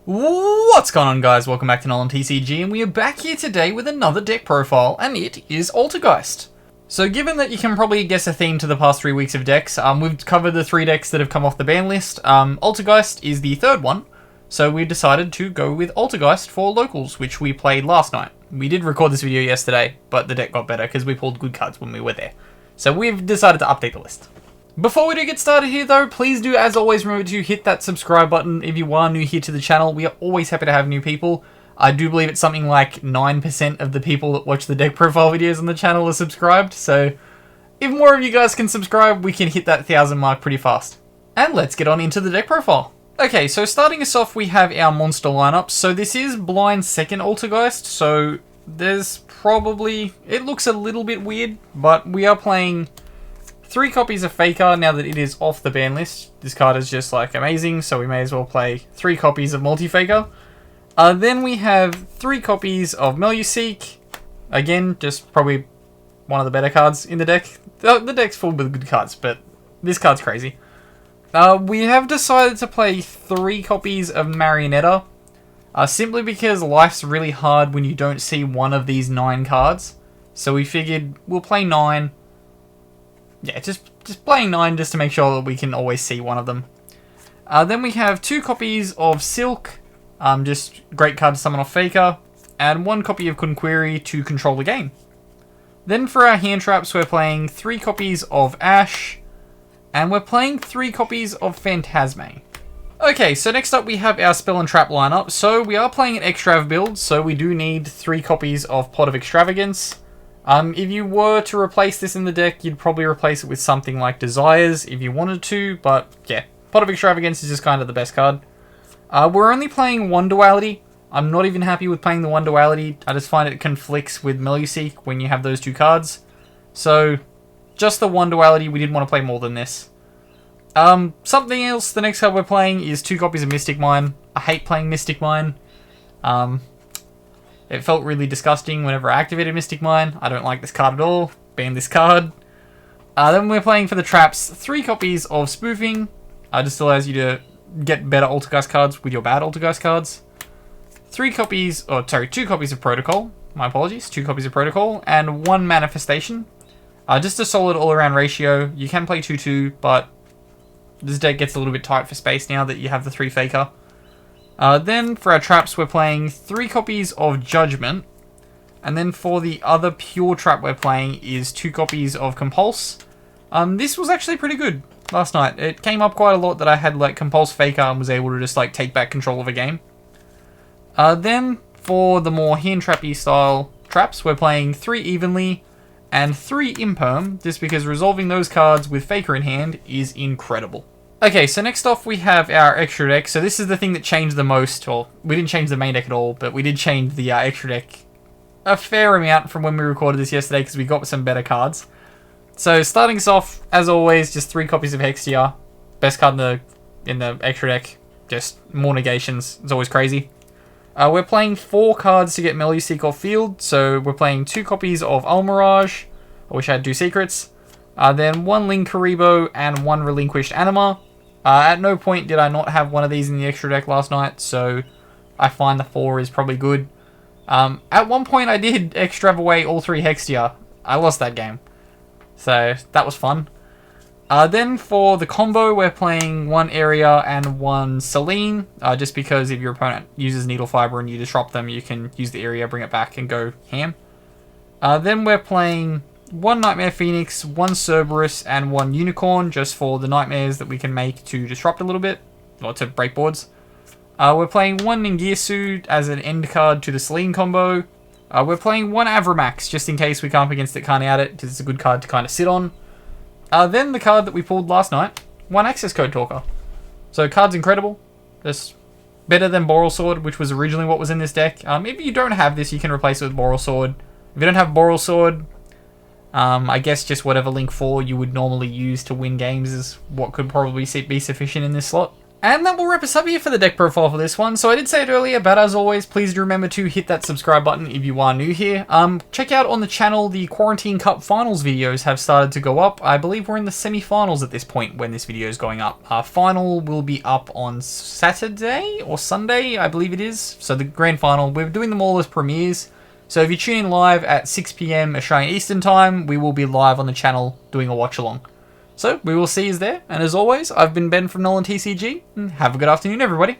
What's going on, guys? Welcome back to NolanTCG, and we are back here today with another deck profile, and it is Altergeist. So given that you can probably guess a theme to the past 3 weeks of decks, we've covered the 3 decks that have come off the ban list. Altergeist is the third one, so we decided to go with Altergeist for locals, which we played last night. We did record this video yesterday, but the deck got better because we pulled good cards when we were there. So we've decided to update the list. Before we do get started here though, please do as always remember to hit that subscribe button if you are new here to the channel. We are always happy to have new people. I do believe it's something like 9% of the people that watch the deck profile videos on the channel are subscribed, so if more of you guys can subscribe, we can hit that 1,000 mark pretty fast. And let's get on into the deck profile. Okay, so starting us off we have our monster lineup. So this is blind second Altergeist, so there's probably, it looks a little bit weird, but we are playing 3 copies of Faker now that it is off the ban list. This card is just like amazing, so we may as well play 3 copies of Multi-Faker. Then we have 3 copies of Meluseek. Again, just probably one of the better cards in the deck. The deck's full with good cards, but this card's crazy. We have decided to play 3 copies of Marionetta, simply because life's really hard when you don't see one of these 9 cards. So we figured we'll play 9. Yeah, just playing 9 just to make sure that we can always see one of them. Then we have 2 copies of Silk, just great card to summon off Faker, and 1 copy of Kunquiri to control the game. Then for our hand traps, we're playing 3 copies of Ash, and we're playing 3 copies of Phantasme. Okay, so next up we have our Spell and Trap lineup. So we are playing an Extrav build, so we do need 3 copies of Pot of Extravagance. If you were to replace this in the deck, you'd probably replace it with something like Desires if you wanted to, but yeah, Pot of Extravagance is just kind of the best card. We're only playing 1 duality. I'm not even happy with playing the 1 duality. I just find it conflicts with Meluseek when you have those 2 cards. So, just the 1 duality, we didn't want to play more than this. Something else, the next card we're playing is 2 copies of Mystic Mine. I hate playing Mystic Mine. It felt really disgusting whenever I activated Mystic Mine. I don't like this card at all. Ban this card. Then we're playing for the traps 3 copies of Spoofing. Just allows you to get better Altergeist cards with your bad Altergeist cards. 2 copies of Protocol. My apologies. 2 copies of Protocol. And 1 Manifestation. Just a solid all-around ratio. You can play 2-2, but this deck gets a little bit tight for space now that you have the 3 Faker. Then for our traps, we're playing 3 copies of Judgment. And then for the other pure trap we're playing is 2 copies of Compulse. This was actually pretty good last night. It came up quite a lot that I had like Compulse Faker and was able to just like take back control of a game. Then for the more hand trappy style traps, we're playing 3 Evenly and 3 Imperm, just because resolving those cards with Faker in hand is incredible. Okay, so next off we have our extra deck. So this is the thing that changed the most. Well, we didn't change the main deck at all, but we did change the extra deck a fair amount from when we recorded this yesterday because we got some better cards. So starting us off, as always, just 3 copies of Hextia. Best card in the extra deck. Just more negations. It's always crazy. We're playing 4 cards to get Meluseek off field. So we're playing 2 copies of Almirage. I wish I had 2 secrets. Then 1 Linkuriboh and 1 Relinquished Anima. At no point did I not have one of these in the extra deck last night, so I find the 4 is probably good. At one point I did extrav away all 3 Hextia. I lost that game. So that was fun. Then for the combo, we're playing 1 Area and 1 Selene. Just because if your opponent uses Needle Fiber and you disrupt them, you can use the Area, bring it back, and go ham. Then we're playing 1 Nightmare Phoenix, 1 Cerberus, and 1 Unicorn, just for the nightmares that we can make to disrupt a little bit, or to break boards. We're playing 1 Ningirsu as an end card to the Selene combo. We're playing 1 Avramax, just in case we come up against it, can't out it, because it's a good card to kind of sit on. Then the card that we pulled last night, 1 Access Code Talker. So card's incredible, just better than Boral Sword, which was originally what was in this deck. If you don't have this, you can replace it with Boral Sword. If you don't have Boral Sword, I guess just whatever Link 4 you would normally use to win games is what could probably be sufficient in this slot. And that will wrap us up here for the deck profile for this one. So I did say it earlier, but as always, please do remember to hit that subscribe button if you are new here. Check out on the channel, the Quarantine Cup Finals videos have started to go up. I believe we're in the semi-finals at this point when this video is going up. Our final will be up on Saturday or Sunday, I believe it is. So the grand final, we're doing them all as premieres. So if you tune in live at 6 PM Australian Eastern Time, we will be live on the channel doing a watch along. So, we will see you there, and as always, I've been Ben from NolanTCG, and have a good afternoon, everybody.